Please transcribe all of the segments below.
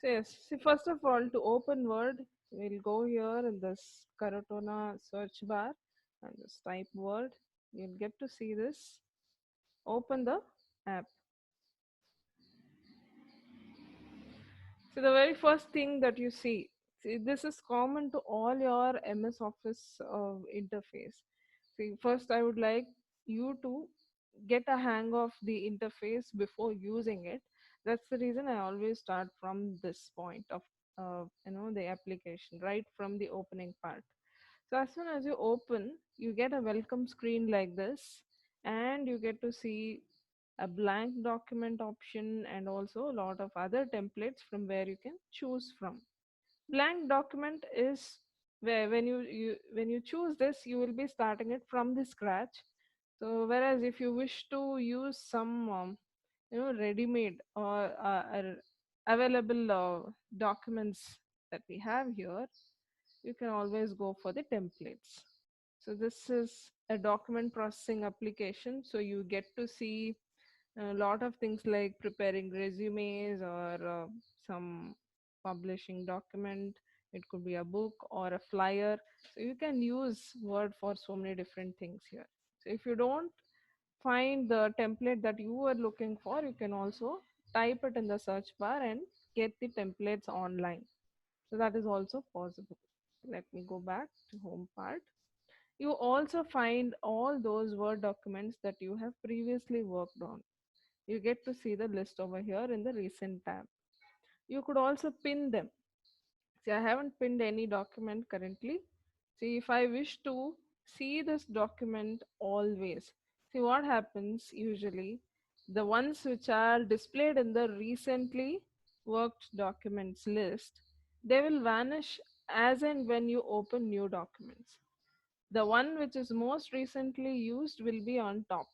So yes, see, first of all, to open Word, we'll go here in this Carotona search bar and just type Word. You'll get to see this. Open the app. So the very first thing that you see, this is common to all your MS Office interface. See, first I would like you to get a hang of the interface before using it. That's the reason I always start from this point of the application, right from the opening part. So as soon as you open, you get a welcome screen like this, and you get to see a blank document option and also a lot of other templates from where you can choose from. Blank document is where when you choose this, you will be starting it from the scratch. So whereas if you wish to use some ready-made or available documents that we have here, you can always go for the templates. So this is a document processing application. So you get to see a lot of things like preparing resumes or some publishing document. It could be a book or a flyer. So you can use Word for so many different things here. So if you don't find the template that you were looking for, you can also type it in the search bar and get the templates online. So that is also possible. Let me go back to home part. You also find all those Word documents that you have previously worked on. You get to see the list over here in the recent tab. You could also pin them. See, I haven't pinned any document currently. See, if I wish to see this document always, see what happens usually. The ones which are displayed in the recently worked documents list, they will vanish as and when you open new documents. The one which is most recently used will be on top,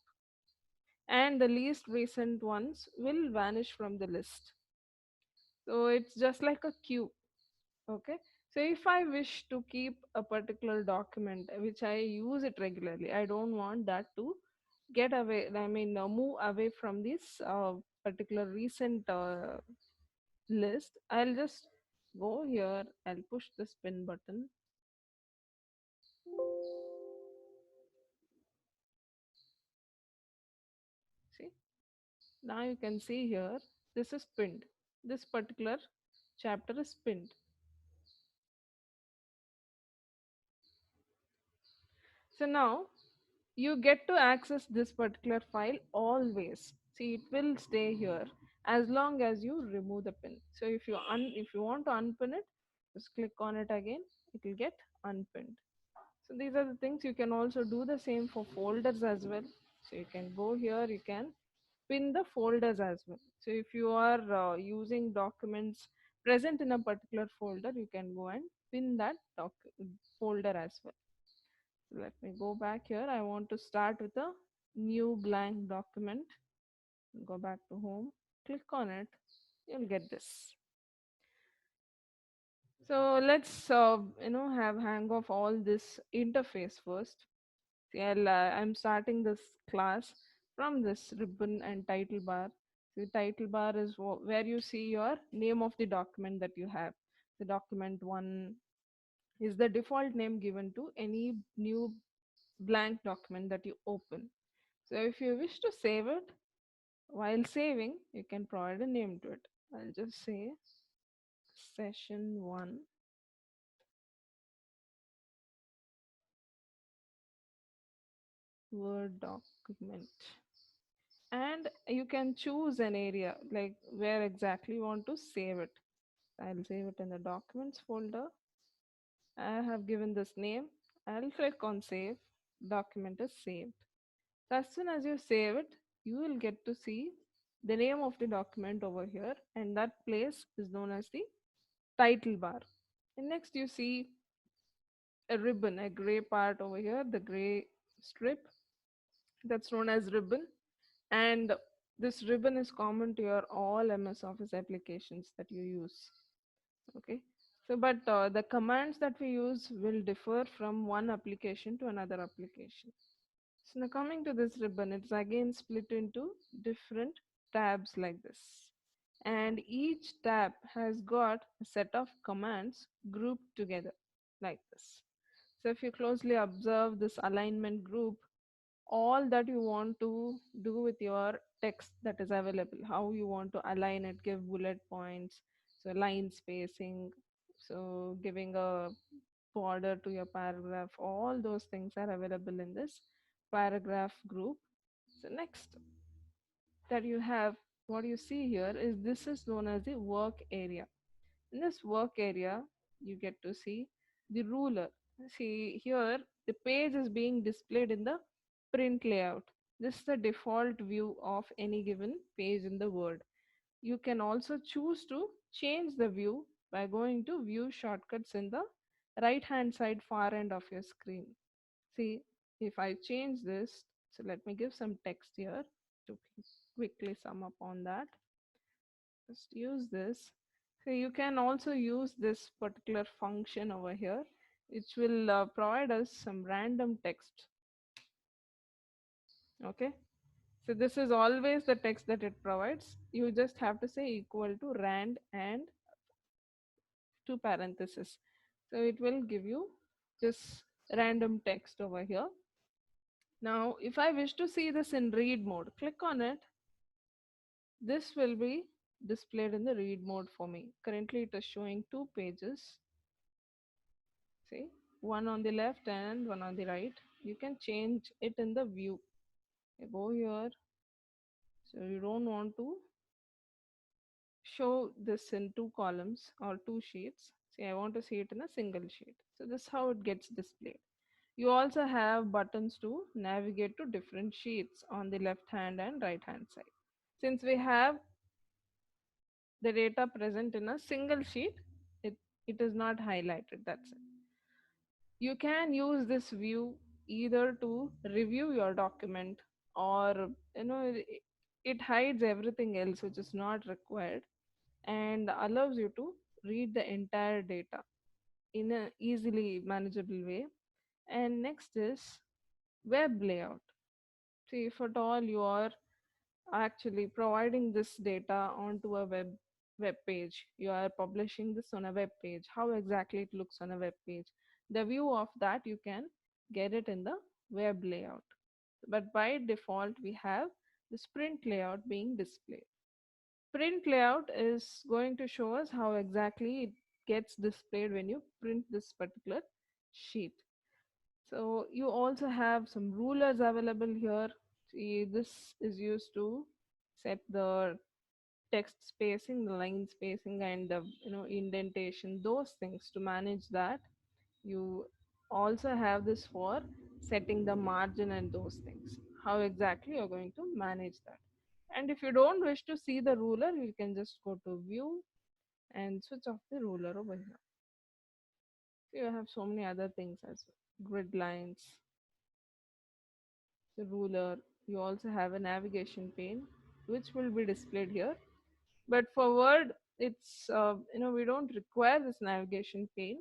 and the least recent ones will vanish from the list. So it's just like a queue. Okay. So if I wish to keep a particular document which I use it regularly, I don't want that to get away, move away from this particular recent list. I'll just go here, I'll push the spin button. See, now you can see here, this is pinned. This particular chapter is pinned. So now you get to access this particular file always. See, it will stay here as long as you remove the pin. So if you want to unpin it, just click on it again, it will get unpinned. So these are the things. You can also do the same for folders as well. So you can go here, you can pin the folders as well. So if you are using documents present in a particular folder, you can go and pin that folder as well. Let me go back here. I want to start with a new blank document. Go back to home, click on it, you'll get this. So let's have hang of all this interface first. See, I'm starting this class from this ribbon and title bar. The title bar is where you see your name of the document that you have. The document one is the default name given to any new blank document that you open. So if you wish to save it, while saving, you can provide a name to it. I'll just say session 1 Word document. And you can choose an area like where exactly you want to save it. I'll save it in the documents folder. I have given this name. I'll click on save. Document is saved. So as soon as you save it, you will get to see the name of the document over here, and that place is known as the title bar. And next you see a ribbon, a gray part over here, the gray strip, that's known as ribbon. And this ribbon is common to your all MS Office applications that you use. Okay. So, but the commands that we use will differ from one application to another application. So now coming to this ribbon, it's again split into different tabs like this. and each tab has got a set of commands grouped together like this. So if you closely observe this alignment group, all that you want to do with your text that is available, how you want to align it, give bullet points, so line spacing, so giving a border to your paragraph, all those things are available in this paragraph group. So next that you have, what you see here is this is known as the work area. In this work area, you get to see the ruler. See here, the page is being displayed in the print layout. This is the default view of any given page in the Word. You can also choose to change the view by going to view shortcuts in the right hand side far end of your screen. See, if I change this, so let me give some text here to quickly sum up on that. Just use this. So you can also use this particular function over here, which will provide us some random text. Okay. So this is always the text that it provides. You just have to say equal to rand and two parentheses. So it will give you this random text over here. Now, if I wish to see this in read mode, click on it. This will be displayed in the read mode for me. Currently, it is showing two pages. See, one on the left and one on the right. You can change it in the view. You go here. So you don't want to show this in two columns or two sheets. See, I want to see it in a single sheet. So this is how it gets displayed. You also have buttons to navigate to different sheets on the left hand and right hand side. Since we have the data present in a single sheet, it, it is not highlighted. That's it. You can use this view either to review your document, or it hides everything else which is not required and allows you to read the entire data in a easily manageable way. And next is web layout. See, if at all you are actually providing this data onto a web page, you are publishing this on a web page, how exactly it looks on a web page, the view of that you can get it in the web layout. But by default we have the sprint layout being displayed. Print layout is going to show us how exactly it gets displayed when you print this particular sheet. So you also have some rulers available here. See, this is used to set the text spacing, the line spacing, and the indentation, those things to manage that. You also have this for setting the margin and those things. How exactly you're going to manage that. And if you don't wish to see the ruler, you can just go to view and switch off the ruler over here. So you have so many other things as well. Grid lines, the ruler. You also have a navigation pane which will be displayed here. But for Word, it's we don't require this navigation pane.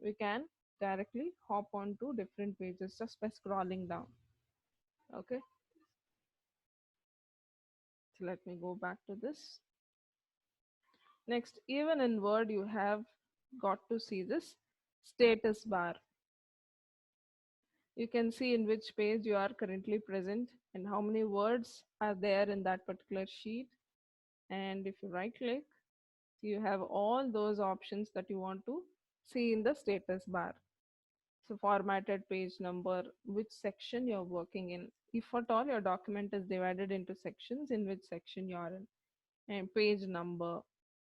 We can directly hop on to different pages just by scrolling down. Okay, so let me go back to this. Next, even in Word, you have got to see this status bar. You can see in which page you are currently present and how many words are there in that particular sheet. And if you right click, you have all those options that you want to see in the status bar. So formatted page number, which section you're working in. If at all your document is divided into sections, in which section you are in. And page number,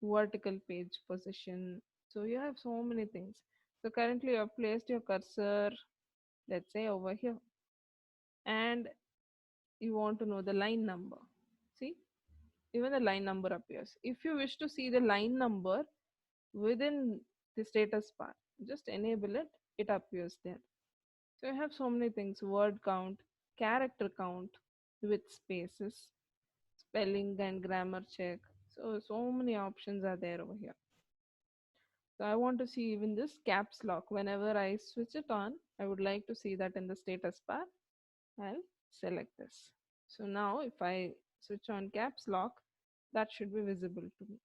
vertical page position. So you have so many things. So currently you have placed your cursor, let's say over here. And you want to know the line number. See, even the line number appears. If you wish to see the line number within the status bar, just enable it, it appears there. So I have so many things: word count, character count with spaces, spelling and grammar check. So many options are there over here. So I want to see even this caps lock. Whenever I switch it on, I would like to see that in the status bar. I'll select this. So now if I switch on caps lock, that should be visible to me.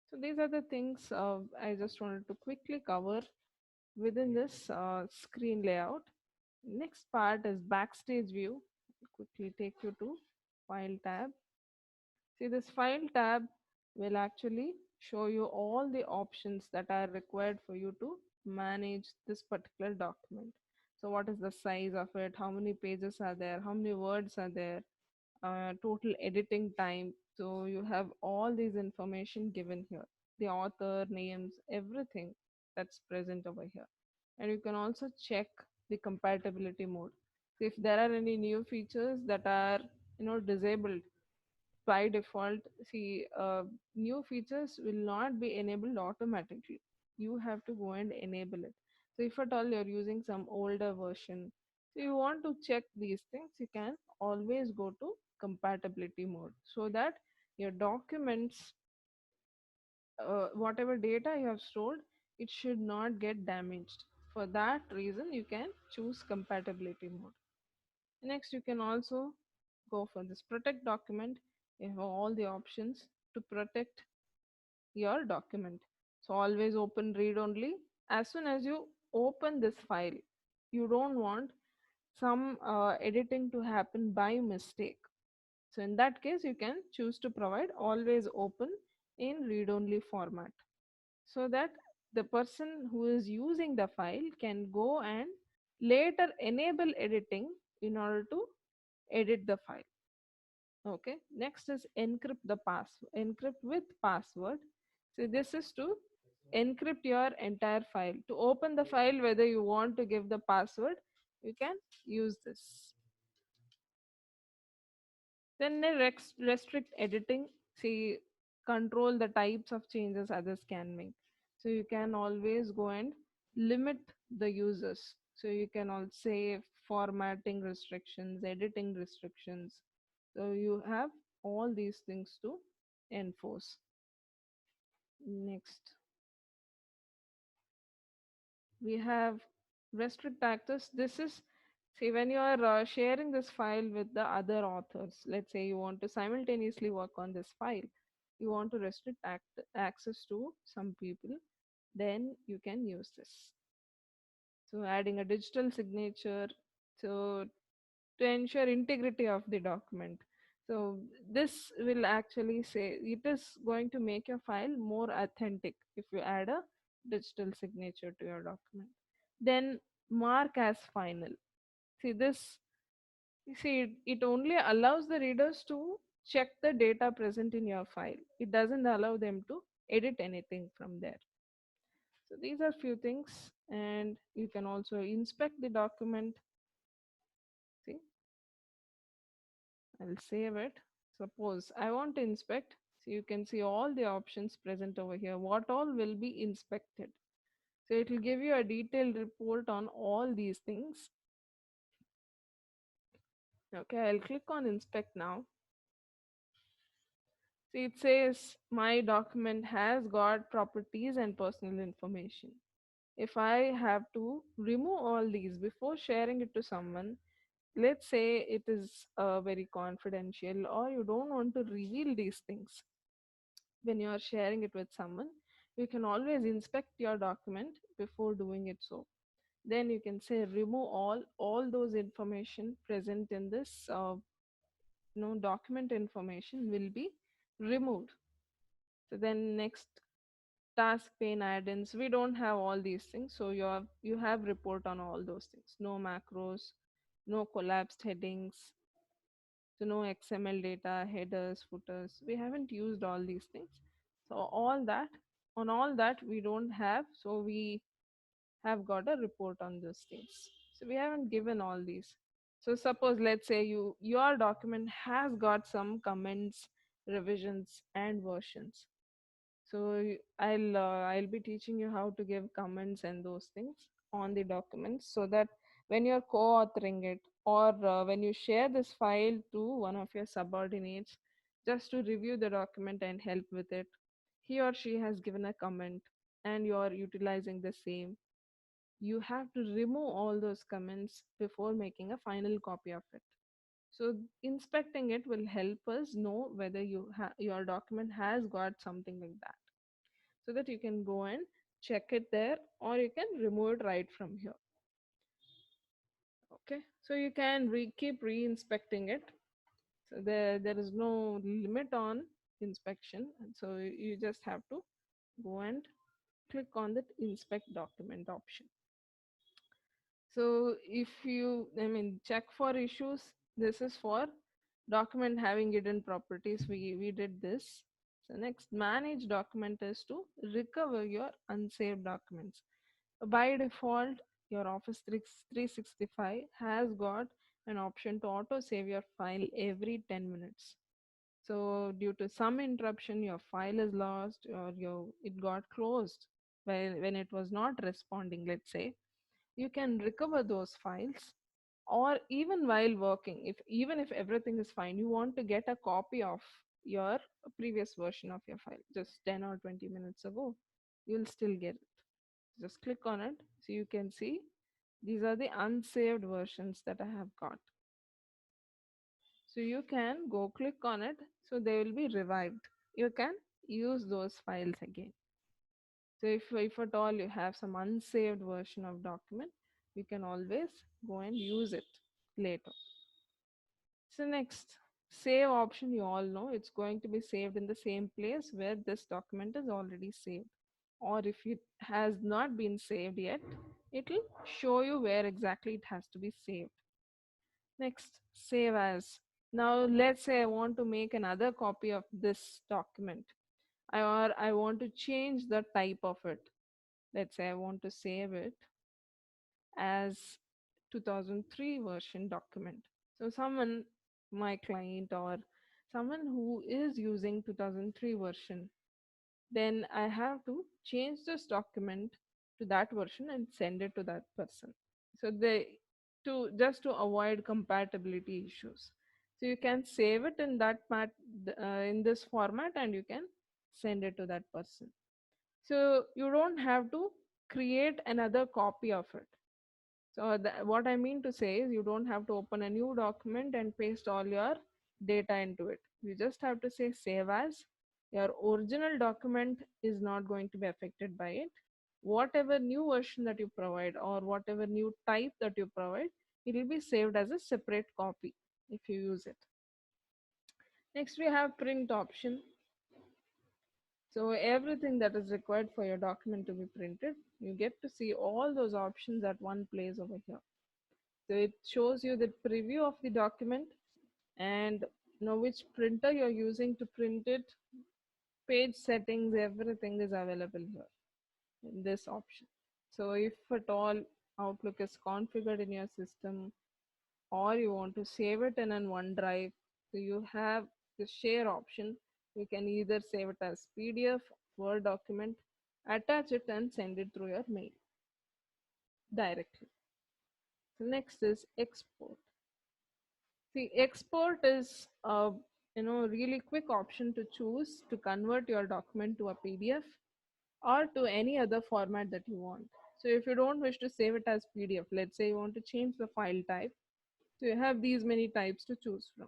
So these are the things I just wanted to quickly cover within this screen layout. Next part is backstage view. Quickly take you to file tab. See, this file tab will actually show you all the options that are required for you to manage this particular document. So what is the size of it, how many pages are there, how many words are there, total editing time. So you have all these information given here, the author names, everything that's present over here. And you can also check the compatibility mode. So if there are any new features that are disabled by default, see, new features will not be enabled automatically. You have to go and enable it. So if at all you're using some older version, so you want to check these things, you can always go to compatibility mode so that your documents, whatever data you have stored, it should not get damaged. For that reason, you can choose compatibility mode. Next, you can also go for this protect document. You have all the options to protect your document. So always open read only. As soon as you open this file, you don't want some editing to happen by mistake. So in that case, you can choose to provide always open in read only format, so that the person who is using the file can go and later enable editing in order to edit the file. Okay, next is encrypt the password, encrypt with password. So this is to encrypt your entire file. To open the file, whether you want to give the password, you can use this. Then restrict editing. See, control the types of changes others can make. So you can always go and limit the users. So you can also say formatting restrictions, editing restrictions. So you have all these things to enforce. Next, we have restrict access. This is, see, when you are sharing this file with the other authors, let's say you want to simultaneously work on this file, you want to restrict access to some people, then you can use this. So adding a digital signature, so to ensure integrity of the document. So this will actually say, it is going to make your file more authentic if you add a digital signature to your document. Then mark as final. See this, you see, it only allows the readers to check the data present in your file. It doesn't allow them to edit anything from there. So these are few things, and you can also inspect the document. See, I'll save it. Suppose I want to inspect, so you can see all the options present over here. What all will be inspected? So it will give you a detailed report on all these things. Okay, I'll click on inspect now. See, it says my document has got properties and personal information. If I have to remove all these before sharing it to someone, let's say it is very confidential, or you don't want to reveal these things when you are sharing it with someone, you can always inspect your document before doing it. So then you can say remove all those information present in this document information will be removed. So then next, task pane add-ins, we don't have all these things, so you have report on all those things. No macros, no collapsed headings, so no XML data, headers, footers. We haven't used all these things. So all that we don't have. So we have got a report on those things. So we haven't given all these. So suppose, let's say your document has got some comments, revisions, and versions. So I'll be teaching you how to give comments and those things on the documents, so that when you're co-authoring it, or when you share this file to one of your subordinates just to review the document and help with it, he or she has given a comment and you're utilizing the same, you have to remove all those comments before making a final copy of it. So inspecting it will help us know whether your document has got something like that, so that you can go and check it there, or you can remove it right from here. Okay, so you can keep re-inspecting it. So there is no limit on inspection, and so you just have to go and click on that inspect document option. So if you, I mean, check for issues, this is for document having hidden properties. We did this. So next, manage document is to recover your unsaved documents. By default, your Office 365 has got an option to auto save your file every 10 minutes. So due to some interruption, your file is lost, or it got closed when it was not responding, let's say, you can recover those files. Or even while working, if even if everything is fine, you want to get a copy of your previous version of your file just 10 or 20 minutes ago, you'll still get it. Just click on it, so you can see these are the unsaved versions that I have got. So you can go click on it, so they will be revived. You can use those files again. So if at all you have some unsaved version of document, you can always go and use it later. So next, save option, you all know it's going to be saved in the same place where this document is already saved. Or if it has not been saved yet, it will show you where exactly it has to be saved. Next, save as. Now let's say I want to make another copy of this document, or I want to change the type of it. Let's say I want to save it as 2003 version document. So someone, my client or someone who is using 2003 version, then I have to change this document to that version and send it to that person. So they, to just to avoid compatibility issues. So you can save it in in this format, and you can send it to that person. So you don't have to create another copy of it. So what I mean to say is you don't have to open a new document and paste all your data into it. You just have to say save as. Your original document is not going to be affected by it. Whatever new version that you provide, or whatever new type that you provide, it will be saved as a separate copy if you use it. Next, we have print option. So everything that is required for your document to be printed, you get to see all those options at one place over here. So it shows you the preview of the document, and know which printer you're using to print it, page settings, everything is available here in this option. So if at all Outlook is configured in your system, or you want to save it in an OneDrive, so you have the share option. You can either save it as PDF, Word document, attach it and send it through your mail directly. So next is export. See, export is a really quick option to choose to convert your document to a PDF or to any other format that you want. So if you don't wish to save it as PDF, let's say you want to change the file type, so you have these many types to choose from.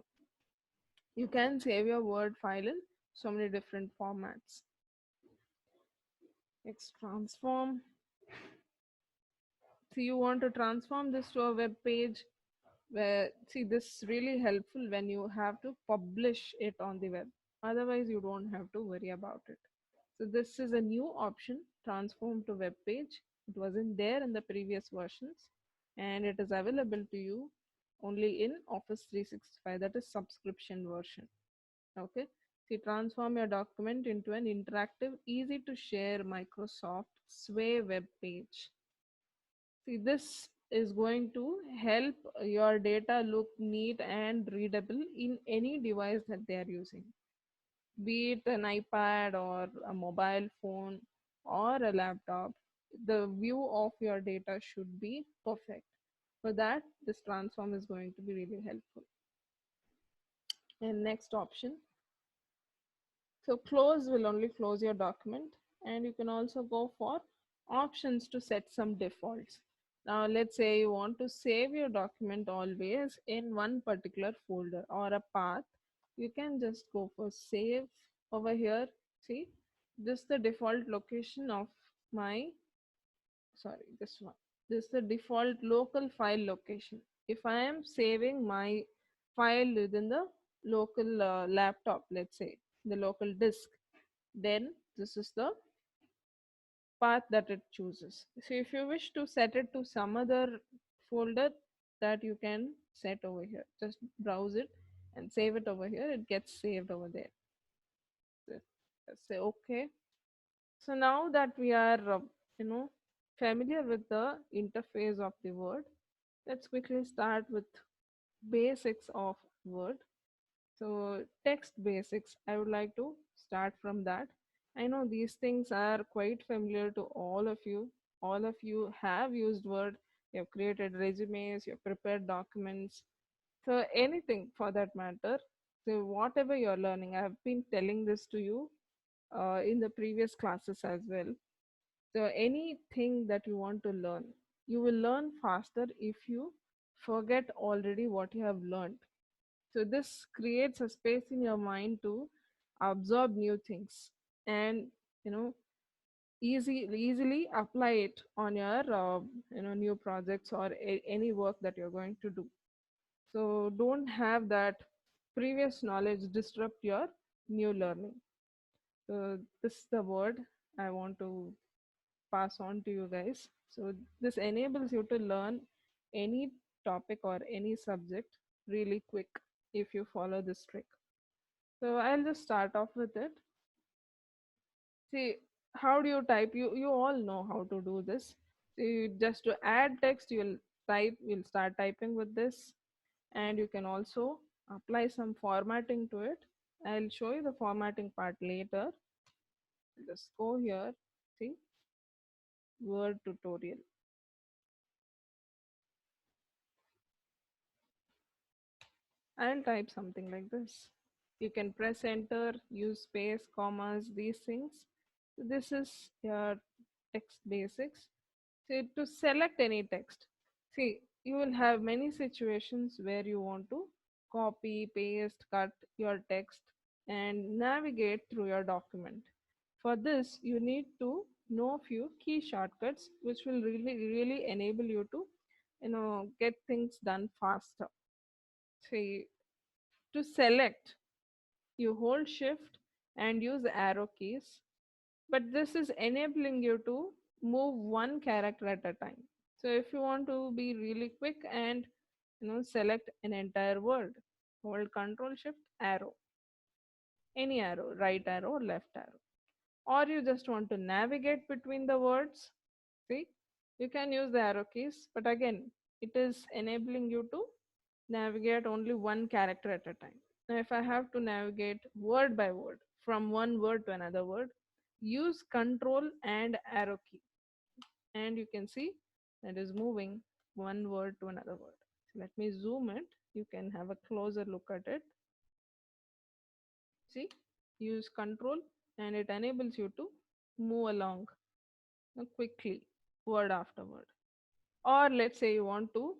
You can save your Word file in so many different formats. Next, transform. So you want to transform this to a web page, where, see, this is really helpful when you have to publish it on the web. Otherwise you don't have to worry about it. So this is a new option, transform to web page. It wasn't there in the previous versions, and it is available to you only in Office 365, that is subscription version. Okay, see, transform your document into an interactive, easy to share Microsoft Sway web page. See, this is going to help your data look neat and readable in any device that they are using, be it an iPad or a mobile phone or a laptop. The view of your data should be perfect. For that, this transform is going to be really helpful. And next option, so close will only close your document, and you can also go for options to set some defaults. Now, let's say you want to save your document always in one particular folder or a path. You can just go for save over here. See, this is the default location of my, sorry, this one. This is the default local file location. If I am saving my file within the local laptop, let's say the local disk, then this is the path that it chooses. So if you wish to set it to some other folder, that you can set over here. Just browse it and save it over here. It gets saved over there. So let's say okay. So now that we are, you know, familiar with the interface of the Word, let's quickly start with basics of Word. So, text basics, I would like to start from that. I know these things are quite familiar to all of you. All of you have used Word, you have created resumes, you have prepared documents. So, anything for that matter. So, whatever you're learning, I have been telling this to you in the previous classes as well. So, anything that you want to learn, you will learn faster if you forget already what you have learned. So this creates a space in your mind to absorb new things and, you know, easily apply it on your new projects or any work that you're going to do. So don't have that previous knowledge disrupt your new learning. So this is the word I want to pass on to you guys. So this enables you to learn any topic or any subject really quick if you follow this trick. So I'll just start off with it. See, how do you type? You all know how to do this. See, just to add text, you'll start typing with this, and you can also apply some formatting to it. I'll show you the formatting part later. Just go here. See, word tutorial. I'll type something like this. You can press enter, use space, commas, these things. This is your text basics. So to select any text, see, you will have many situations where you want to copy, paste, cut your text and navigate through your document. For this, you need to know few key shortcuts which will really enable you to, get things done faster. See, to select, you hold shift and use arrow keys, but this is enabling you to move one character at a time. So if you want to be really quick and, select an entire word, hold control shift arrow, any arrow, right arrow or left arrow. Or you just want to navigate between the words, see, you can use the arrow keys, but again, it is enabling you to navigate only one character at a time. Now if I have to navigate word by word from one word to another word, use control and arrow key, and you can see that is moving one word to another word. So let me zoom it, you can have a closer look at it. See, use control and it enables you to move along quickly, word after word. Or let's say you want to,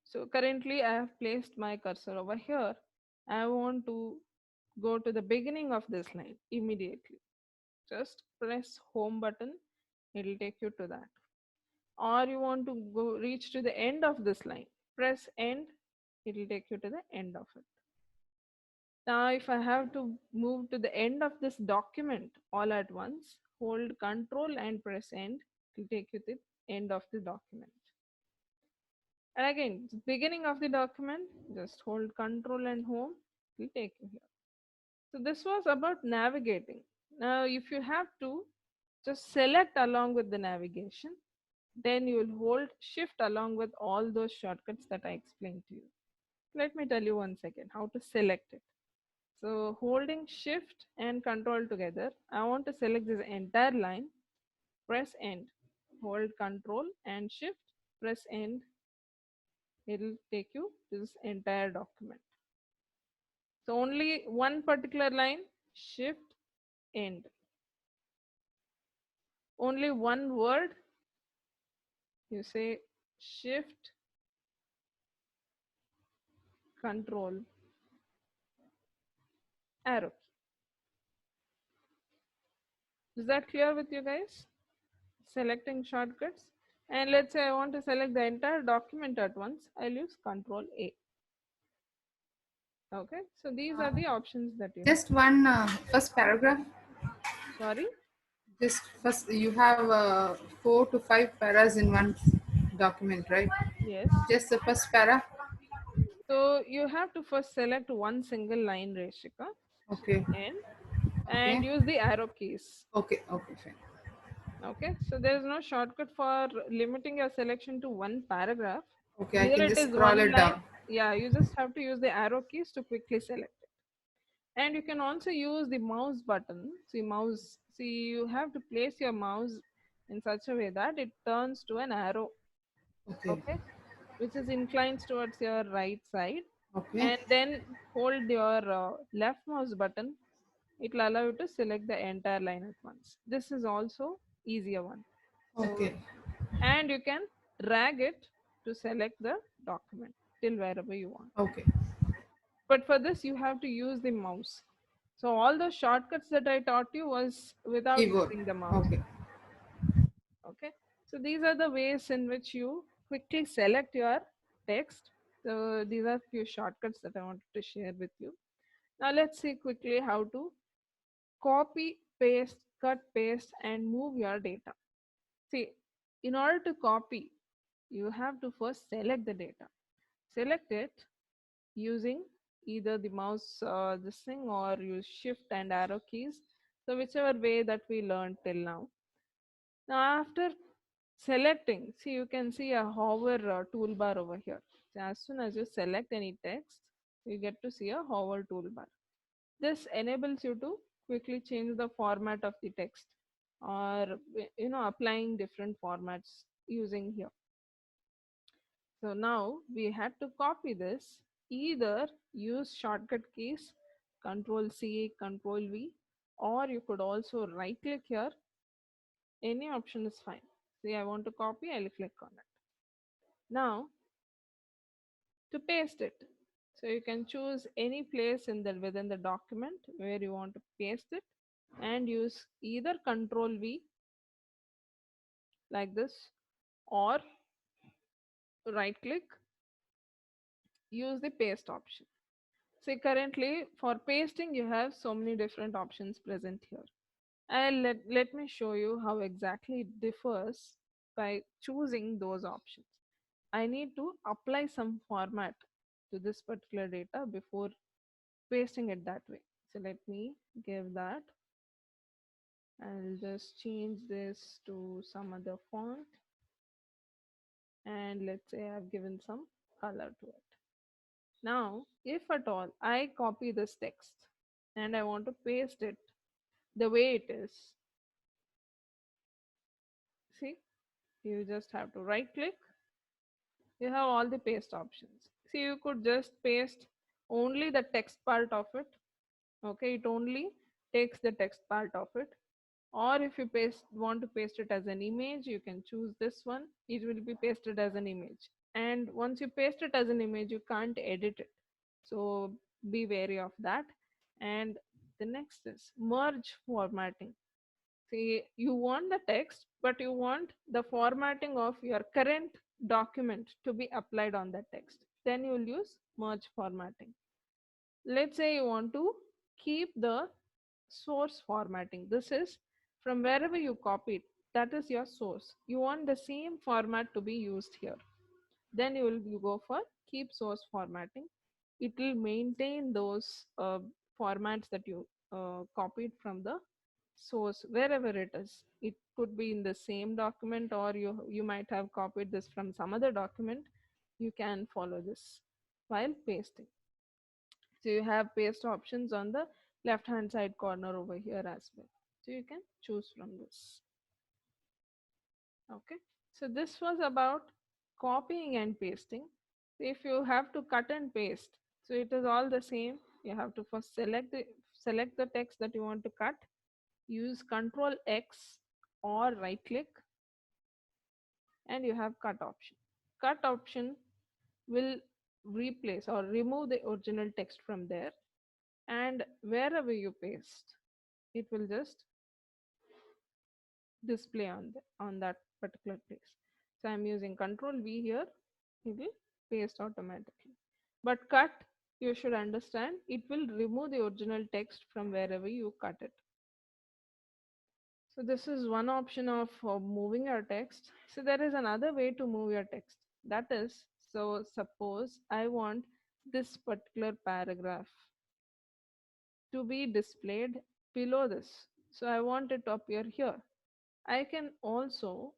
so currently I have placed my cursor over here. I want to go to the beginning of this line immediately. Just press home button, it will take you to that. Or you want to go reach to the end of this line, press end, it will take you to the end of it. Now if I have to move to the end of this document all at once, hold control and press end, it will take you to the end of the document. And again, beginning of the document, just hold control and home, it will take you here. So this was about navigating. Now if you have to just select along with the navigation, then you will hold shift along with all those shortcuts that I explained to you. Let me tell you once again how to select it. So holding shift and control together, I want to select this entire line, press end, hold control and shift, press end, it'll take you to this entire document. So only one particular line, shift end. Only one word, you say Shift, Control, arrow. Is that clear with you guys? Selecting shortcuts. And let's say I want to select the entire document at once. I'll use Control A. Okay, so these are the options that you have. Just one first paragraph. Sorry? Just first, you have 4 to 5 paras in one document, right? Yes. Just the first para. So you have to first select one single line, Reshika, Okay. and Okay. use the arrow keys. Okay. Okay. Fine. Okay, so there is no shortcut for limiting your selection to one paragraph. Okay. I Either can it just is scroll one it line, down. yeah, you just have to use the arrow keys to quickly select it. And you can also use the mouse button. See, you have to place your mouse in such a way that it turns to an arrow, Okay. okay, which is inclines towards your right side, Okay. and then hold your left mouse button. It will allow you to select the entire line at once. This is also easier one. So, Okay. and you can drag it to select the document till wherever you want. Okay. But for this, you have to use the mouse. So all the shortcuts that I taught you was without Keyboard. using the mouse. Okay. Okay. So these are the ways in which you quickly select your text. So these are few shortcuts that I wanted to share with you. Now let's see quickly how to copy, paste, cut, paste, and move your data. See, in order to copy, you have to first select the data. Select it using either the mouse this thing, or use shift and arrow keys. So whichever way that we learned till now. Now after selecting, see, you can see a hover toolbar over here. So as soon as you select any text, you get to see a hover toolbar. This enables you to quickly change the format of the text, or applying different formats using here. So now we had to copy this. Either use shortcut keys Control C, Control V, or you could also right click here. Any option is fine. See, I want to copy, I'll click on it. Now to paste it. So you can choose any place in the within the document where you want to paste it, and use either Control V like this, or right click, use the paste option. See, currently for pasting, you have so many different options present here. And let me show you how exactly it differs by choosing those options. I need to apply some format to this particular data before pasting it that way. So let me give that. I'll just change this to some other font, and let's say I've given some color to it. Now, if at all I copy this text and I want to paste it the way it is, see, you just have to right click. You have all the paste options. See, you could just paste only the text part of it. Okay, it only takes the text part of it. Or if you want to paste it as an image, you can choose this one. It will be pasted as an image. And once you paste it as an image, you can't edit it. So be wary of that. And the next is merge formatting. See, you want the text, but you want the formatting of your current document to be applied on that text. Then you will use merge formatting. Let's say you want to keep the source formatting. This is from wherever you copied, that is your source. You want the same format to be used here. Then you go for keep source formatting. It will maintain those formats that you copied from the source wherever it is. It could be in the same document, or you might have copied this from some other document. You can follow this while pasting. So you have paste options on the left hand side corner over here as well. So you can choose from this. Okay. So this was about copying and pasting. So if you have to cut and paste, so it is all the same. You have to first select the text that you want to cut. Use Control X or right click, and you have cut option. cut option will replace or remove the original text from there, and wherever you paste, it will just display on that particular place. So I'm using Control V here, it will paste automatically. But cut, you should understand, it will remove the original text from wherever you cut it. So this is one option of moving your text. So there is another way to move your text. That is, so suppose I want this particular paragraph to be displayed below this. So I want it to appear here. I can also,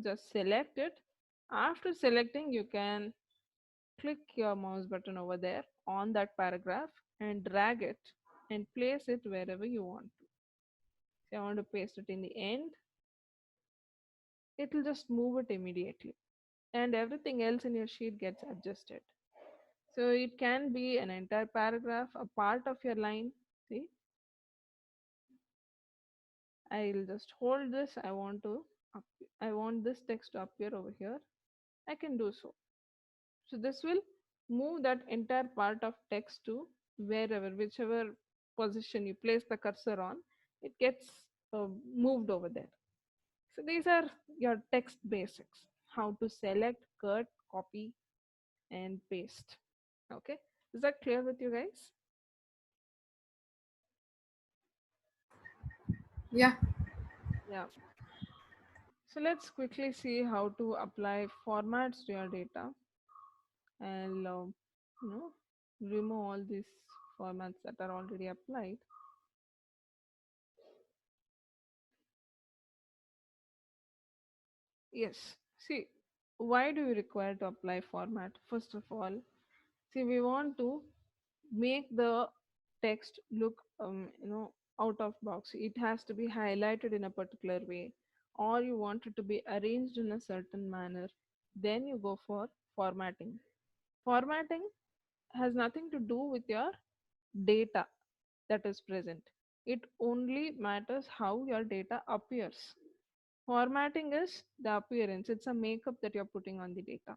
just select it. After selecting, you can click your mouse button over there on that paragraph and drag it and place it wherever you want to. So I want to paste it in the end, it will just move it immediately, and everything else in your sheet gets adjusted. So it can be an entire paragraph, a part of your line. See, I'll just hold this. Up, I want this text to appear over here. I can do so. So this will move that entire part of text to wherever, whichever position you place the cursor on, it gets moved over there. So these are your text basics: how to select, cut, copy, and paste. Okay, is that clear with you guys? Yeah. Yeah. So let's quickly see how to apply formats to your data, and you know remove all these formats that are already applied. Yes. See, why do you require to apply format? First of all, see, we want to make the text look out of box. It has to be highlighted in a particular way, or you want it to be arranged in a certain manner. Then you go for formatting. Formatting has nothing to do with your data that is present. It only matters how your data appears. Formatting is the appearance, it's a makeup that you're putting on the data.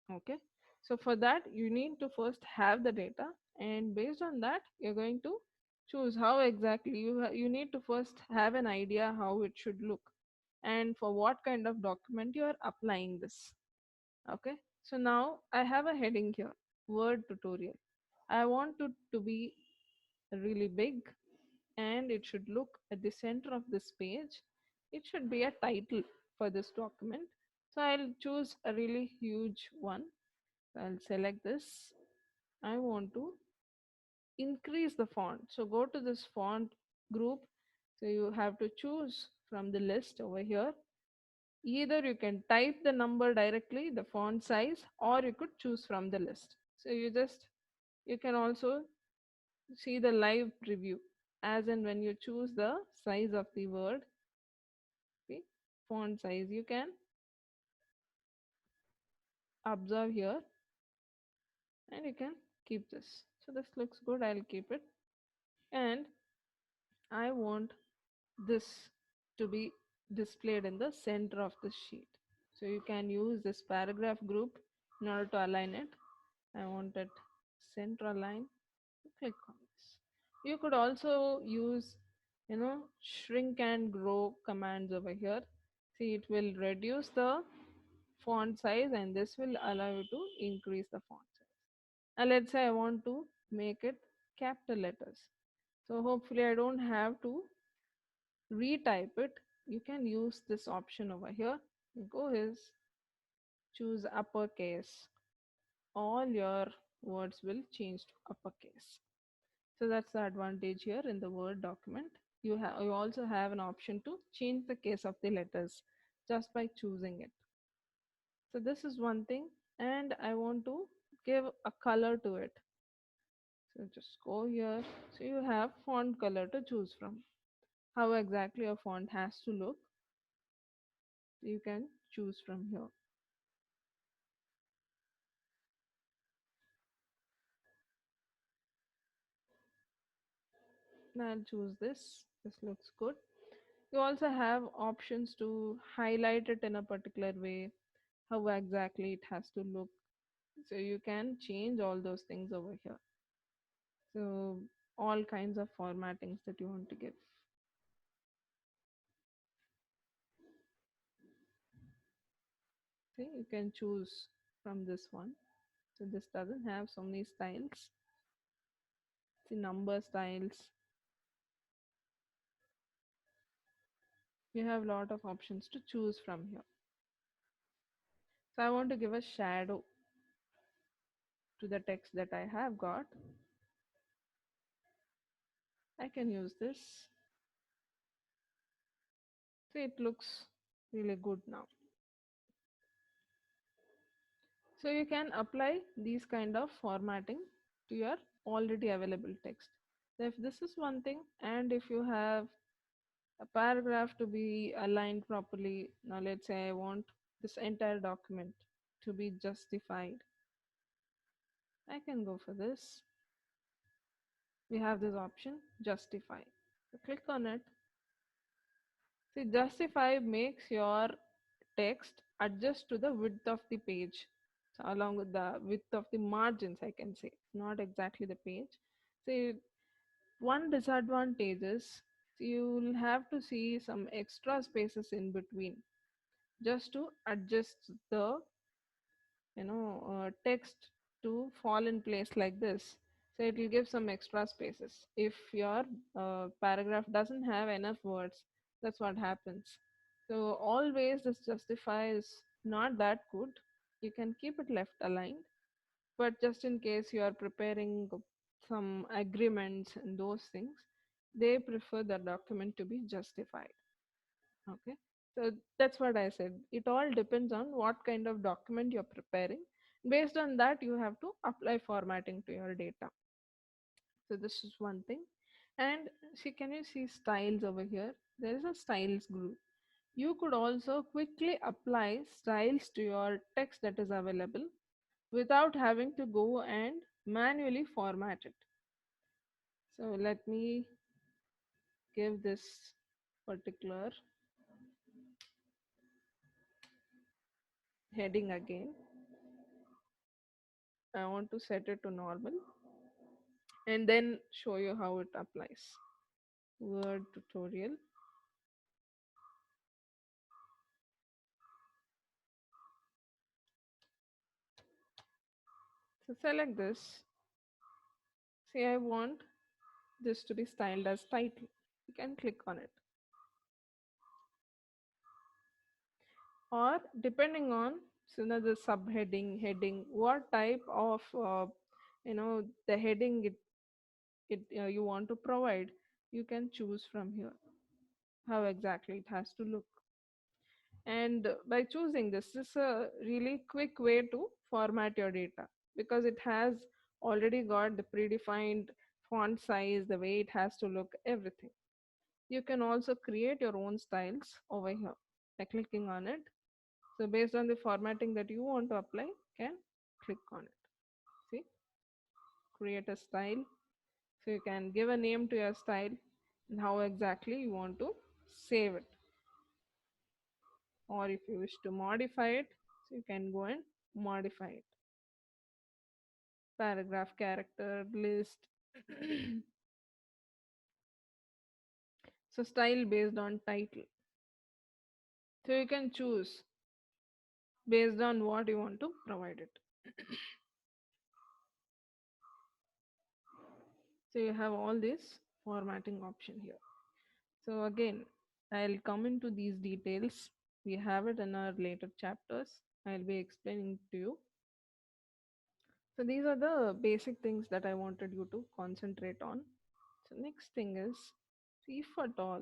Okay, so for that you need to first have the data, and based on that you're going to choose how exactly you need to first have an idea how it should look, and for what kind of document you are applying this. Okay, so now I have a heading here, word tutorial. I want it to be really big, and it should look at the center of this page. It should be a title for this document. So I'll choose a really huge one. I'll select this. I want to increase the font. So go to this font group. So you have to choose from the list over here. Either you can type the number directly, the font size, or you could choose from the list. So you can also see the live preview, as in when you choose the size of the word, the font size, you can observe here, and you can keep this. So this looks good, I'll keep it. And I want this to be displayed in the center of the sheet. So you can use this paragraph group in order to align it. I want it center align. Click on this. You could also use, shrink and grow commands over here. See, it will reduce the font size, and this will allow you to increase the font size. And let's say I want to make it capital letters. So hopefully I don't have to retype it. You can use this option over here. Go is choose uppercase. All your words will change to uppercase. So that's the advantage here in the Word document. You also have an option to change the case of the letters just by choosing it. So this is one thing, and I want to give a color to it. So just go here. So you have font color to choose from. How exactly a font has to look, you can choose from here. Now I'll choose this. This looks good. You also have options to highlight it in a particular way, how exactly it has to look. So you can change all those things over here. So all kinds of formattings that you want to give. See, you can choose from this one. So this doesn't have so many styles. See, number styles. You have a lot of options to choose from here. So I want to give a shadow to the text that I have got. I can use this. See, it looks really good now. So you can apply these kind of formatting to your already available text. So if this is one thing, and if you have a paragraph to be aligned properly, now let's say I want this entire document to be justified, I can go for this. We have this option, justify. So click on it. See, justify makes your text adjust to the width of the page. So along with the width of the margins, I can say, not exactly the page. See, one disadvantage is you'll have to see some extra spaces in between just to adjust the text to fall in place like this. So it will give some extra spaces. If your paragraph doesn't have enough words, that's what happens. So always this justify is not that good. You can keep it left aligned, but just in case you are preparing some agreements and those things, they prefer the document to be justified. Okay. So that's what I said. It all depends on what kind of document you're preparing. Based on that, you have to apply formatting to your data. So this is one thing. And see, can you see styles over here? There is a styles group. You could also quickly apply styles to your text that is available without having to go and manually format it. So let me give this particular heading again. I want to set it to normal and then show you how it applies. Word tutorial. So select this. Say I want this to be styled as title. You can click on it. Or depending on the subheading, heading, what type of the heading it you want to provide, you can choose from here how exactly it has to look. And by choosing this is a really quick way to format your data because it has already got the predefined font size, the way it has to look, everything. You can also create your own styles over here by clicking on it. So based on the formatting that you want to apply, you can click on it. See, create a style. So you can give a name to your style and how exactly you want to save it. Or if you wish to modify it, so you can go and modify it. Paragraph, character, list. So style based on title. So you can choose based on what you want to provide it. So you have all this formatting option here. So again, I'll come into these details. We have it in our later chapters. I'll be explaining to you. So these are the basic things that I wanted you to concentrate on. So next thing is, if at all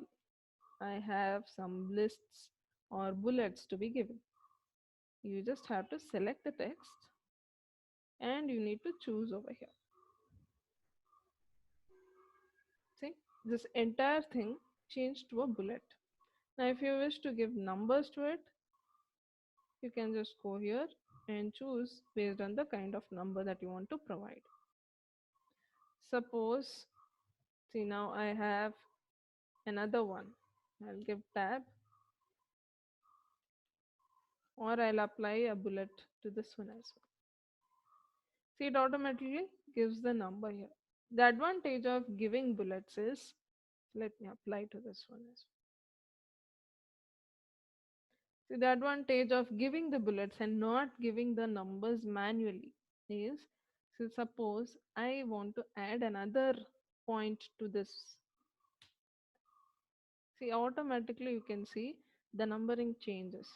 I have some lists or bullets to be given, you just have to select the text and you need to choose over here. See, this entire thing changed to a bullet. Now, if you wish to give numbers to it, you can just go here and choose based on the kind of number that you want to provide. Suppose, see, now I have another one. I'll give tab or I'll apply a bullet to this one as well. See, it automatically gives the number here. The advantage of giving bullets is, let me apply to this one as well. See, the advantage of giving the bullets and not giving the numbers manually is, so suppose I want to add another point to this. See, automatically you can see the numbering changes.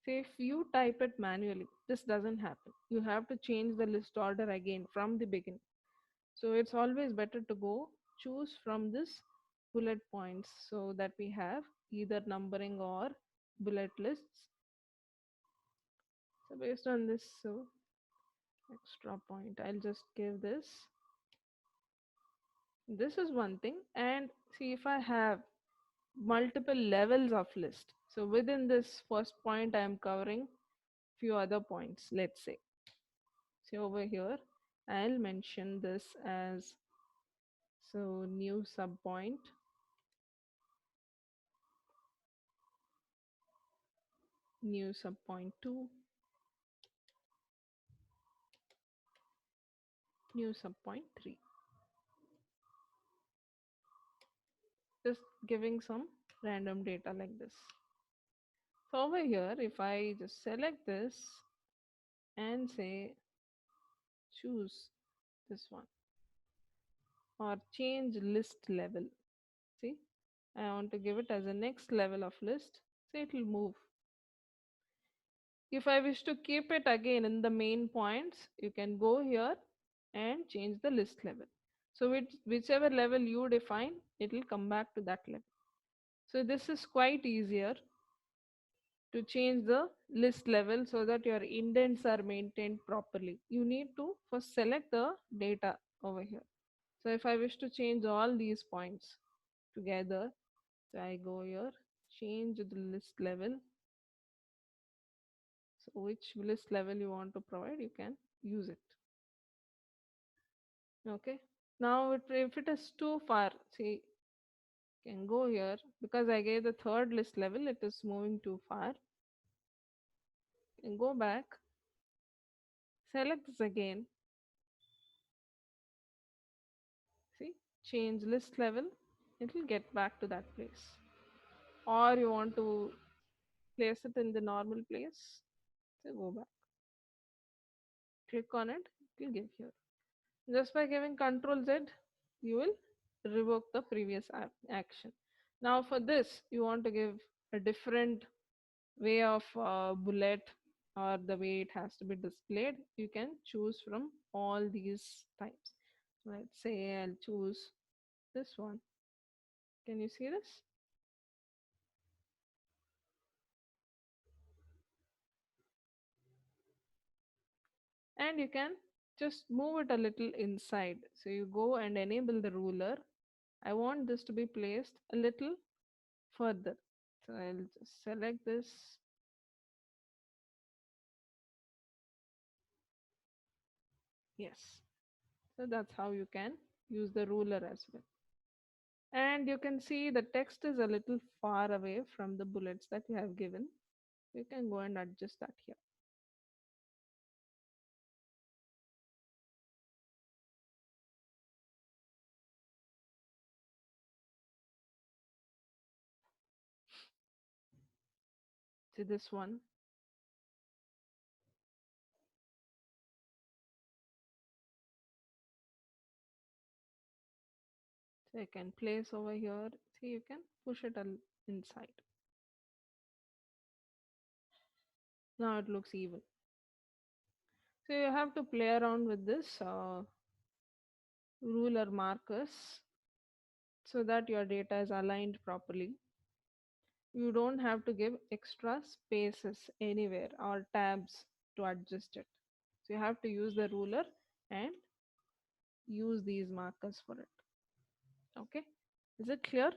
See, if you type it manually, this doesn't happen. You have to change the list order again from the beginning. So it's always better to go choose from this bullet points so that we have either numbering or bullet lists. So based on this, so extra point, I'll just give this. This is one thing. And see, if I have multiple levels of list, so within this first point I am covering few other points. Let's say over here I'll mention this as, so new sub point, new sub point 2, new sub point 3, just giving some random data like this. So over here if I just select this and say choose this one or change list level, see, I want to give it as a next level of list, so it will move. If I wish to keep it again in the main points, you can go here and change the list level. So whichever level you define, it will come back to that level. So this is quite easier to change the list level so that your indents are maintained properly. You need to first select the data over here. So if I wish to change all these points together, so I go here, change the list level. So which list level you want to provide, you can use it. Okay. Now if it is too far, see, can go here because I gave the third list level, it is moving too far. Can go back, select this again, see, change list level, it will get back to that place. Or you want to place it in the normal place, so go back, click on it, it will give here. Just by giving Control Z, you will revoke the previous action. Now for this, you want to give a different way of bullet or the way it has to be displayed, you can choose from all these types. Let's say I'll choose this one. Can you see this? And you can just move it a little inside. So you go and enable the ruler. I want this to be placed a little further. So I'll just select this. Yes. So that's how you can use the ruler as well. And you can see the text is a little far away from the bullets that you have given. You can go and adjust that here. See this one. So you can place over here. See, you can push it inside. Now it looks even. So you have to play around with this ruler markers so that your data is aligned properly. You don't have to give extra spaces anywhere or tabs to adjust it. So you have to use the ruler and use these markers for it. Okay. Is it clear,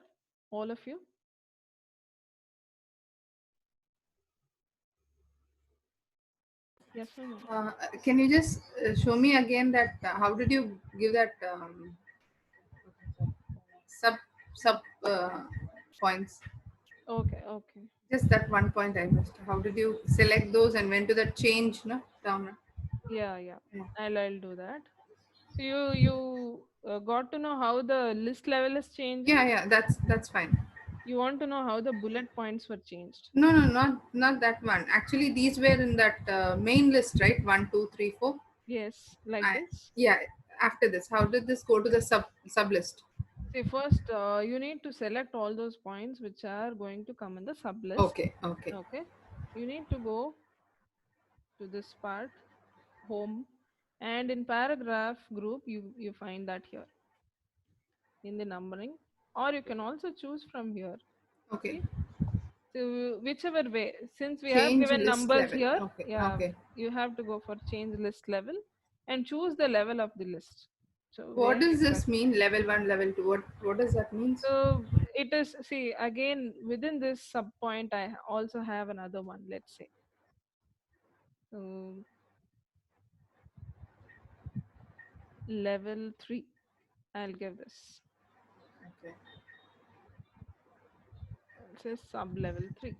all of you? Yes or no? Can you just show me again that how did you give that sub sub points? Okay, okay. Just that one point I missed. How did you select those and when to the change, no? Down. Yeah, yeah. Yeah. I'll do that. So you got to know how the list level is changing. Yeah, that's fine. You want to know how the bullet points were changed. No, no, not that one. Actually, these were in that main list, right? One, two, three, four. Yes, like I this. Yeah. After this, how did this go to the sub list? See, first you need to select all those points which are going to come in the sub list. Okay, okay, Okay. You need to go to this part, home, and in paragraph group, you find that here in the numbering, or you can also choose from here. okay. See, so whichever way, since we have Change given list numbers level. here, Okay, yeah, okay. you have to go for change list level and choose the level of the list. So What where does you press. this mean? Level one, level two. What does that mean? So it is, see, again, within this sub point, I also have another one, let's say. So level 3, I'll give this. Okay, It says sub level 3.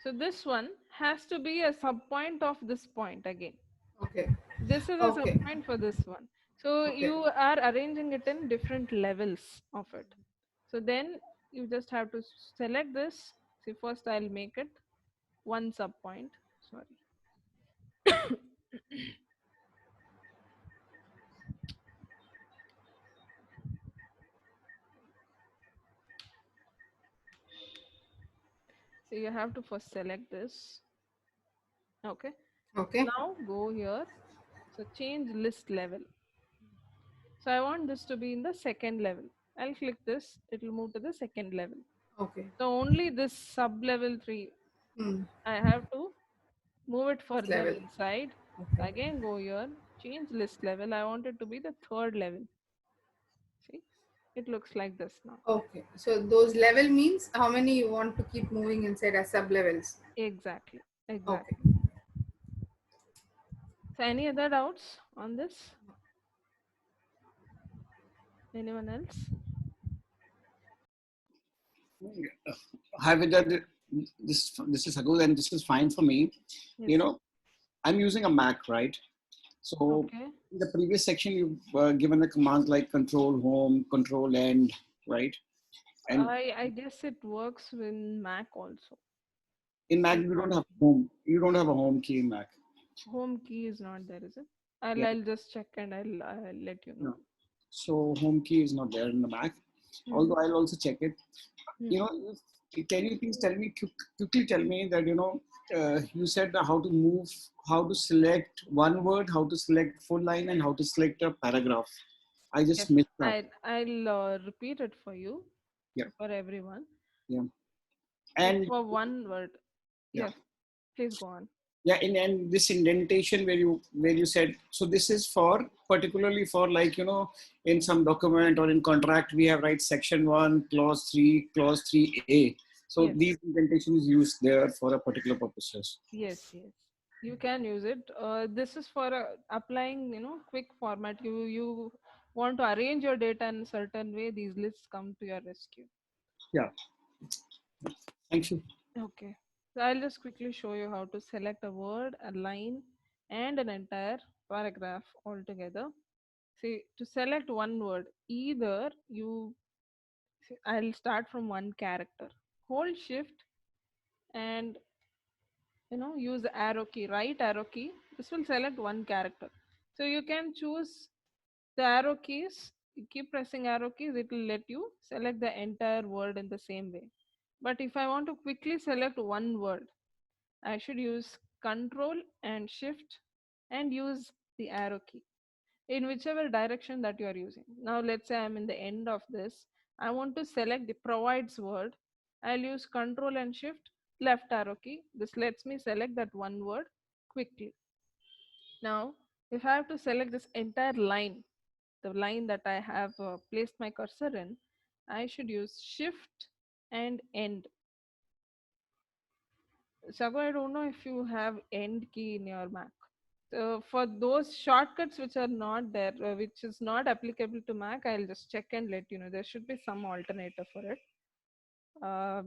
So this one has to be a sub point of this point again. okay, This is a sub okay, point for this one. So okay, you are arranging it in different levels of it. So then you just have to select this. See, first I'll make it one sub point. Sorry. So you have to first select this. Okay. okay, Now go here. So change list level. So I want this to be in the second level. I'll click this. It will move to the second level. okay. So only this sub level 3, Hmm. I have to move it This further level. inside. So Okay. again go here, change list level. I want it to be the third level. See, it looks like this now. Okay. So those level means how many you want to keep moving inside as sub levels. Exactly. Okay. Exactly. So any other doubts on this? Anyone else? Hi, Vidya. This is Agul, and this is fine for me. Yes. You know, I'm using a Mac, right? So Okay. in the previous section, you've given the commands like control home, control end, right? And I guess it works in Mac also. in Mac, I'm you not don't have sure. home. You don't have a home key in Mac. Home key is not there, is it? Yeah. I'll just check and I'll let you know. No. So home key is not there in the Mac. Hmm. Although I'll also check it. Hmm. You know, can you please tell me quickly? Tell me that you said how to move, how to select one word, how to select full line, and how to select a paragraph. I Yes, just missed that. I'll repeat it for you, Yeah, for everyone. yeah, See, and for one word. yeah, Yes, please go on. yeah. And this indentation where you said, so this is for particularly for, like, in some document or in contract we have write section one, clause three A. So Yes, these indentation is used there for a particular purposes. yes. You can use it. This is for applying, quick format. You want to arrange your data in a certain way. These lists come to your rescue. Yeah. Thank you. Okay. So I'll just quickly show you how to select a word, a line, and an entire paragraph altogether. See, to select one word, either you, see, I'll start from one character. Hold shift and use the arrow key, right arrow key. This will select one character. So you can choose the arrow keys. You keep pressing arrow keys, it will let you select the entire word in the same way. But if I want to quickly select one word, I should use control and shift and use the arrow key in whichever direction that you are using. Now let's say I'm in the end of this. I want to select the provides word. I'll use control and shift left arrow key. This lets me select that one word quickly. Now, if I have to select this entire line, the line that I have placed my cursor in, I should use shift and end. Sago, I don't know if you have end key in your Mac. For those shortcuts which are not there, which is not applicable to Mac, I'll just check and let you know. There should be some alternative for it. Uh,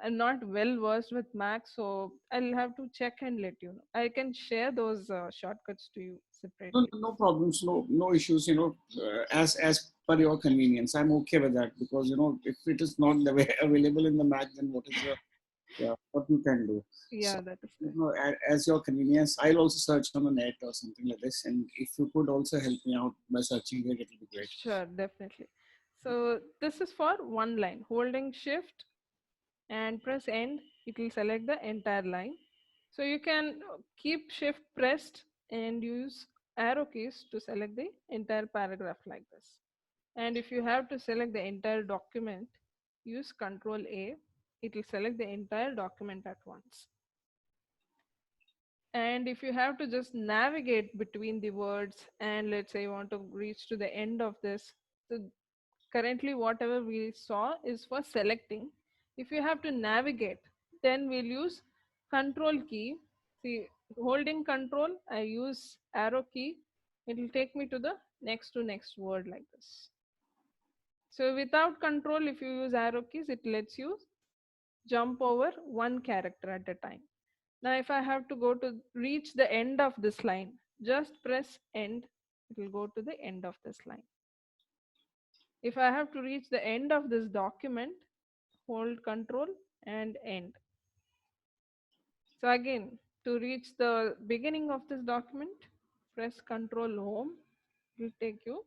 I'm not well versed with Mac, so I'll have to check and let you know. I can share those shortcuts to you No, separately. no, no problems, no issues. As per your convenience, I'm okay with that because if it is not the way available in the Mac, then what is the yeah, what you can do. So, Yeah, that is there. as your convenience, I'll also search on the net or something like this. And if you could also help me out by searching it, it will be great. Sure, definitely. So this is for one line. Holding shift and press end, it will select the entire line. So you can keep shift pressed and use arrow keys to select the entire paragraph like this. And if you have to select the entire document, use Control A. It will select the entire document at once. And if you have to just navigate between the words, and let's say you want to reach to the end of this, so currently whatever we saw is for selecting. If you have to navigate, then we'll use Control key. See, holding Control, I use arrow key. It will take me to next word like this. So without Control, if you use arrow keys, it lets you jump over one character at a time. Now if I have to go to reach the end of this line, just press end. It will go to the end of this line. If I have to reach the end of this document, hold Control and end. So again, to reach the beginning of this document, press Control Home. It will take you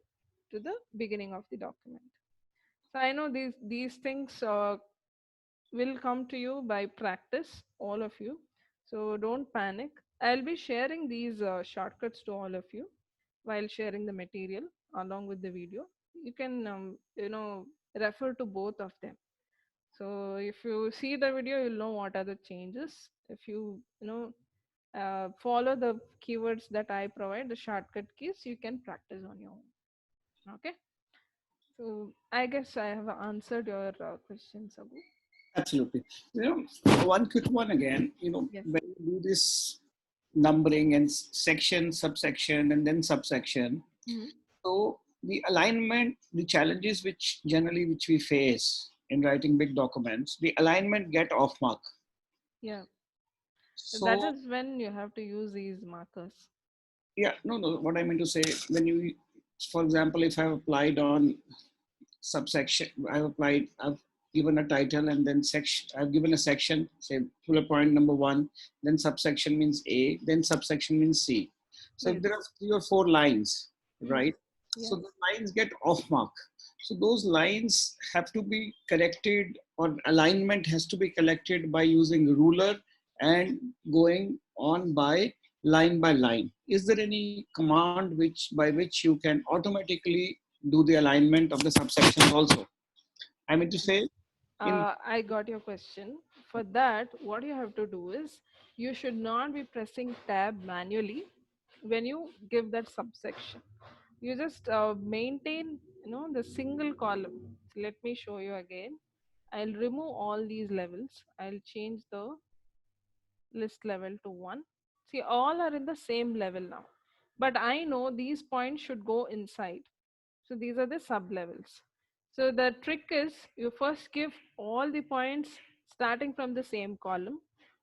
to the beginning of the document. So I know these things will come to you by practice, all of you. So don't panic. I'll be sharing these shortcuts to all of you while sharing the material along with the video. You can refer to both of them. So if you see the video, you'll know what are the changes. If follow the keywords that I provide, the shortcut keys, you can practice on your own. Okay. So I guess I have answered your questions, Abu. Absolutely. One quick one again. Yes. When you do this numbering and section, subsection, and then subsection, Mhm. so the alignment, the challenges which we face in writing big documents, the alignment get off mark. Yeah. That So is when you have to use these markers. yeah, no. What I mean to say, when you, for example, if I've applied on subsection, I've given a title and then section, I've given a section, say bullet point number one, then subsection means A, then subsection means C. So if Yes. there are 3 or 4 lines, Mhm. right? So Yes. the lines get off mark. So those lines have to be corrected, or alignment has to be corrected by using ruler and going on by line. Is there any command by which you can automatically do the alignment of the subsections also? I mean to Yes. say, in I got your question. For that, what you have to do is you should not be pressing tab manually when you give that subsection. You just maintain, the single column. So let me show you again. I'll remove all these levels. I'll change the list level to 1. See, all are in the same level now. But I know these points should go inside. So these are the sub levels. So the trick is you first give all the points starting from the same column.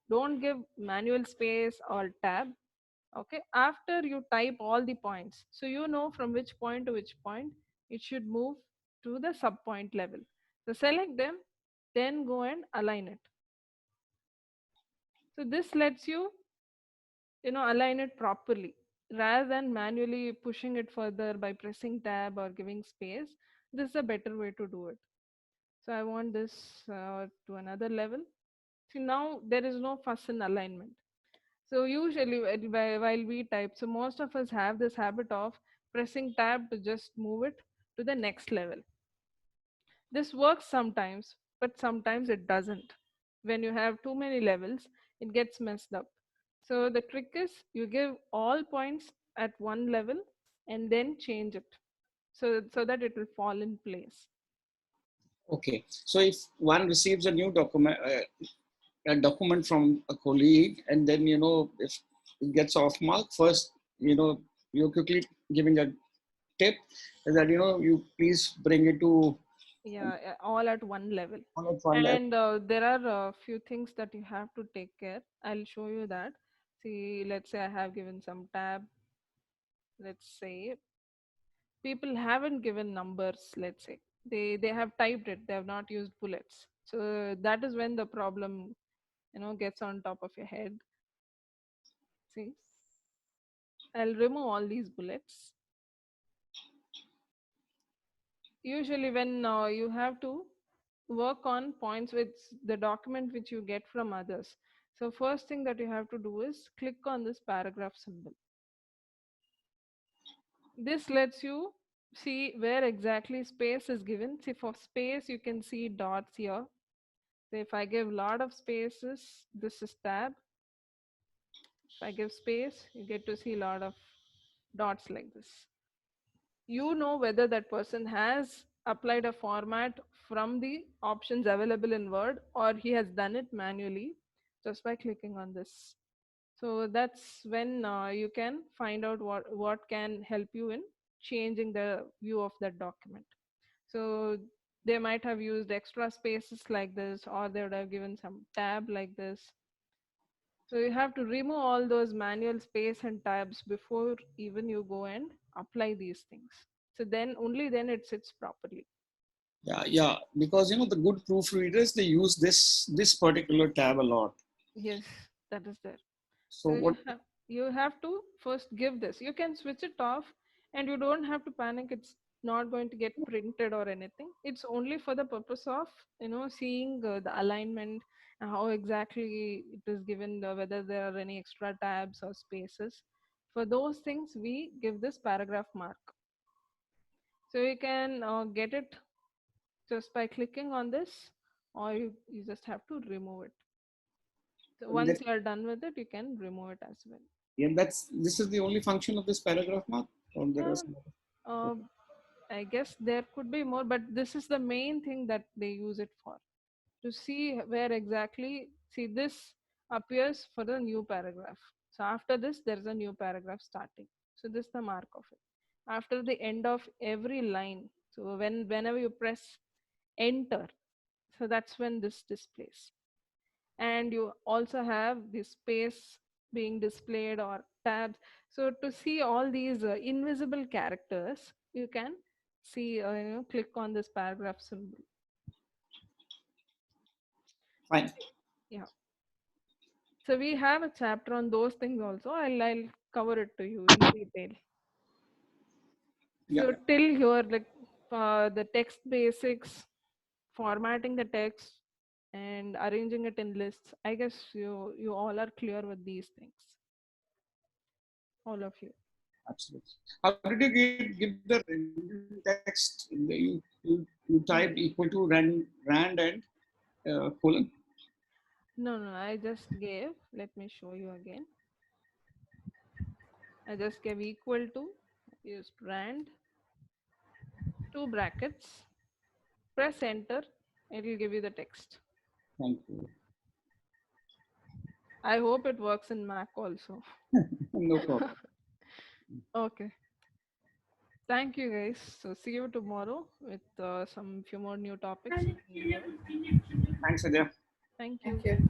Don't give manual space or tab. Okay. After you type all the points, so you know from which point to which point it should move to the sub point level. So select them, then go and align it. So this lets you align it properly rather than manually pushing it further by pressing tab or giving space. This is a better way to do it. So I want this to another level. See, now there is no fuss in alignment. So usually while we type, so most of us have this habit of pressing tab to just move it to the next level. This works sometimes, but sometimes it doesn't. When you have too many levels, it gets messed up. So the trick is you give all points at one level and then change it so that it will fall in place. okay. So if one receives a document from a colleague, and then if it gets off mark, first you're quickly giving a tip that you please bring it to Yeah, all at one level. all at one level. And there are a few things that you have to take care. I'll show you that. See, let's say I have given some tab. Let's say people haven't given numbers. Let's say they have typed it. They have not used bullets. So that is when the problem, gets on top of your head. See, I'll remove all these bullets. Usually when you have to work on points with the document which you get from others, so first thing that you have to do is click on this paragraph symbol. This lets you see where exactly space is given. See, for space you can see dots here. So if I give lot of spaces, this is tab. If I give space, you get to see a lot of dots like this. You know whether that person has applied a format from the options available in Word, or he has done it manually just by clicking on this. So that's when you can find out what can help you in changing the view of that document. So they might have used extra spaces like this, or they would have given some tab like this. So you have to remove all those manual space and tabs before even you go and apply these things. So then only then it sits properly. Yeah, yeah, because the good proofreaders, they use this particular tab a lot. Yes, that is there. So So what? you have to first give this. You can switch it off, and you don't have to panic. It's not going to get printed or anything. It's only for the purpose of seeing the alignment and how exactly it is given, whether there are any extra tabs or spaces. For those things, we give this paragraph mark. So you can get it just by clicking on this, or you just have to remove it. So once That, you are done with it, you can remove it as well. yeah, this is the only function of this paragraph mark, or there are Yeah, some other. uh, Okay. I guess there could be more, but this is the main thing that they use it for. To see where exactly, see this appears for the new paragraph. So after this, there is a new paragraph starting. So this is the mark of it. After the end of every line, so whenever you press enter, so that's when this displays. And you also have the space being displayed or tabs. So to see all these invisible characters, you can see, click on this paragraph symbol. Fine. Yeah. So we have a chapter on those things also. I'll cover it to you in detail. Yeah, So till here, like the text basics, formatting the text, and arranging it in lists. I guess you all are clear with these things, all of you. absolutely. How did you give the random text? You typed equal to rand and colon. No, no, I just gave. Let me show you again. I just gave equal to, used rand, two brackets, press enter, it will give you the text. Thank you. I hope it works in Mac also. No problem. Okay. Thank you guys. So see you tomorrow with some few more new topics in the UI. Thanks, Ajay. Thank Thank you. you.